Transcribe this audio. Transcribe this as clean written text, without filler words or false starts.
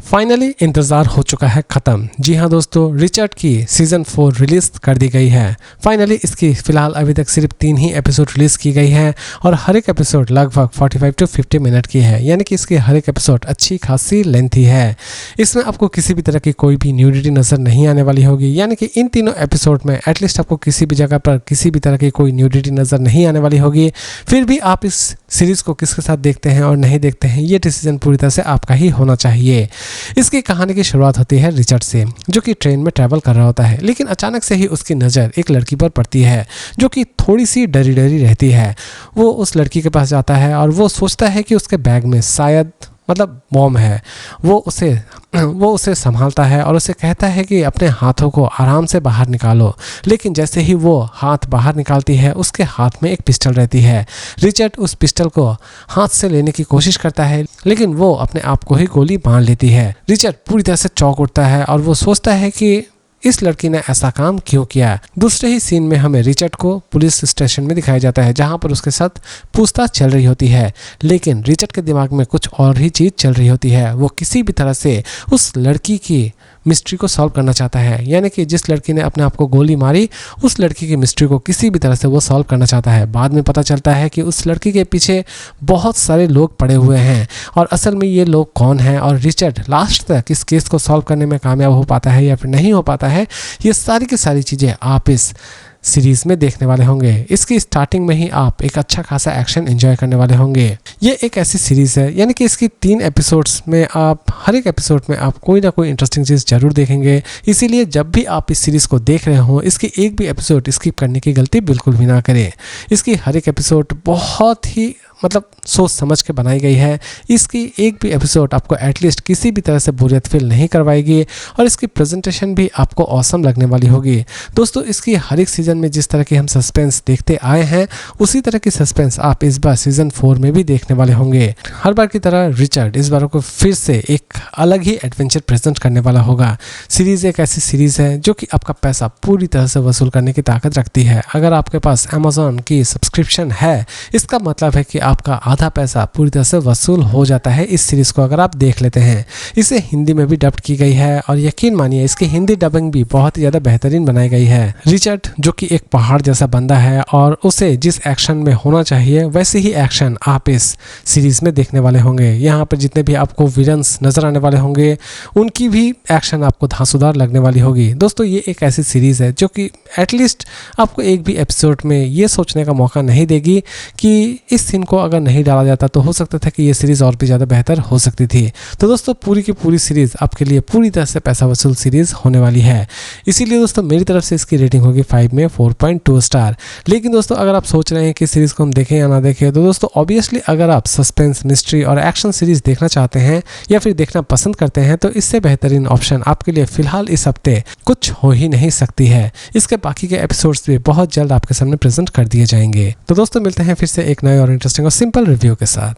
Finally इंतज़ार हो चुका है ख़त्म। जी हाँ दोस्तों, रिचर्ड की सीज़न 4 रिलीज़ कर दी गई है। फाइनली इसकी फ़िलहाल अभी तक सिर्फ 3 ही एपिसोड रिलीज़ की गई है और हर एक एपिसोड लगभग 45 to 50 मिनट की है, यानी कि इसकी हर एक एपिसोड अच्छी खासी लेंथी है। इसमें आपको किसी भी तरह की कोई भी न्यूडिटी नज़र नहीं आने वाली होगी, यानी कि इन तीनों एपिसोड में एटलीस्ट आपको किसी भी जगह पर किसी भी तरह की कोई न्यूडिटी नज़र नहीं आने वाली होगी। फिर भी आप इस सीरीज़ को किसके साथ देखते हैं और नहीं देखते हैं, ये डिसीजन पूरी तरह से आपका ही होना चाहिए। इसकी कहानी की शुरुआत होती है रिचर्ड से, जो कि ट्रेन में ट्रैवल कर रहा होता है, लेकिन अचानक से ही उसकी नज़र एक लड़की पर पड़ती है जो कि थोड़ी सी डरी डरी रहती है। वो उस लड़की के पास जाता है और वो सोचता है कि उसके बैग में शायद बॉम्ब है। वो उसे संभालता है और उसे कहता है कि अपने हाथों को आराम से बाहर निकालो, लेकिन जैसे ही वो हाथ बाहर निकालती है उसके हाथ में एक पिस्टल रहती है। रिचर्ड उस पिस्टल को हाथ से लेने की कोशिश करता है, लेकिन वो अपने आप को ही गोली मार लेती है। रिचर्ड पूरी तरह से चौंक उठता है और वो सोचता है कि इस लड़की ने ऐसा काम क्यों किया। दूसरे ही सीन में हमें रिचर्ड को पुलिस स्टेशन में दिखाया जाता है, जहां पर उसके साथ पूछताछ चल रही होती है, लेकिन रिचर्ड के दिमाग में कुछ और ही चीज़ चल रही होती है। वो किसी भी तरह से उस लड़की की मिस्ट्री को सॉल्व करना चाहता है, यानी कि जिस लड़की ने अपने आप को गोली मारी उस लड़की की मिस्ट्री को किसी भी तरह से वो सॉल्व करना चाहता है। बाद में पता चलता है कि उस लड़की के पीछे बहुत सारे लोग पड़े हुए हैं और असल में ये लोग कौन हैं, और रिचर्ड लास्ट तक इस केस को सॉल्व करने में कामयाब हो पाता है या फिर नहीं हो पाता है। ये सारी की सारी चीज़ें आप इस सीरीज़ में देखने वाले होंगे। इसकी स्टार्टिंग में ही आप एक अच्छा खासा एक्शन एंजॉय करने वाले होंगे। ये एक ऐसी सीरीज़ है, यानी कि इसकी 3 एपिसोड्स में आप हर एक एपिसोड में आप कोई ना कोई इंटरेस्टिंग चीज़ जरूर देखेंगे। इसीलिए जब भी आप इस सीरीज़ को देख रहे हो, इसकी एक भी एपिसोड स्किप करने की गलती बिल्कुल भी ना करें। इसकी हर एक एपिसोड बहुत ही सोच समझ के बनाई गई है। इसकी एक भी एपिसोड आपको एटलीस्ट किसी भी तरह से बोरियत फील नहीं करवाएगी और इसकी प्रेजेंटेशन भी आपको ऑसम लगने वाली होगी। दोस्तों, इसकी हर एक सीज़न में जिस तरह की हम सस्पेंस देखते आए हैं, उसी तरह की सस्पेंस आप इस बार सीज़न 4 में भी देखने वाले होंगे। हर बार की तरह रिचर्ड इस बार को फिर से एक अलग ही एडवेंचर प्रेजेंट करने वाला होगा। सीरीज़ एक ऐसी सीरीज़ है जो कि आपका पैसा पूरी तरह से वसूल करने की ताकत रखती है। अगर आपके पास अमेज़ॉन की सब्सक्रिप्शन है, इसका मतलब है कि आपका आधा पैसा पूरी तरह से वसूल हो जाता है इस सीरीज को अगर आप देख लेते हैं। इसे हिंदी में भी डब की गई है और यकीन मानिए इसकी हिंदी डबिंग भी बहुत ही ज़्यादा बेहतरीन बनाई गई है। रिचर्ड जो कि एक पहाड़ जैसा बंदा है और उसे जिस एक्शन में होना चाहिए वैसे ही एक्शन आप इस सीरीज में देखने वाले होंगे। यहाँ पर जितने भी आपको विलन्स नजर आने वाले होंगे उनकी भी एक्शन आपको धांसूदार लगने वाली होगी। दोस्तों, ये एक ऐसी सीरीज है जो कि एटलीस्ट आपको एक भी एपिसोड में ये सोचने का मौका नहीं देगी कि इस सीन को अगर नहीं डाला जाता तो हो सकता था कि ये सीरीज़ और भी ज़्यादा बेहतर हो सकती थी। तो दोस्तों, पूरी की पूरी सीरीज़ आपके लिए पूरी तरह से पैसा वसूल सीरीज़ होने वाली है। इसीलिए दोस्तों मेरी तरफ से इसकी रेटिंग होगी 5 में 4.2 स्टार। लेकिन दोस्तों, अगर आप सोच रहे हैं कि सीरीज़ को हम देखें या ना देखें, तो दोस्तों ऑब्वियसली अगर आप सस्पेंस, मिस्ट्री और एक्शन सीरीज़ देखना चाहते हैं या फिर देखना पसंद करते हैं, तो इससे बेहतरीन ऑप्शन आपके लिए फिलहाल इस हफ्ते कुछ हो ही नहीं सकती है। इसके बाकी के एपिसोड्स भी बहुत जल्द आपके सामने प्रेजेंट कर दिए जाएंगे। तो दोस्तों, मिलते हैं फिर से एक नए और इंटरेस्टिंग और सिंपल रिव्यू के साथ।